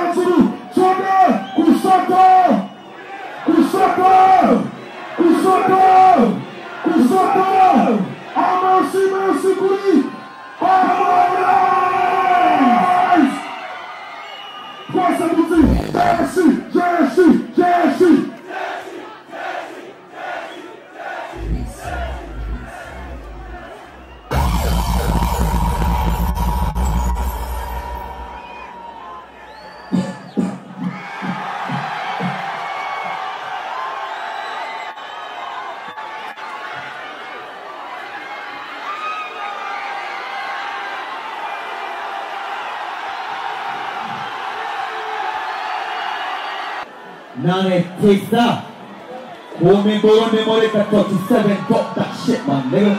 Azuri, Sonde, Kusoko, Amosi Mesikuri, Amorize! Força Buzi, Jesse! Nane Tesa, come Borone Moreta 47, got that shit, man, nigga.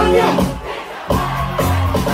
Una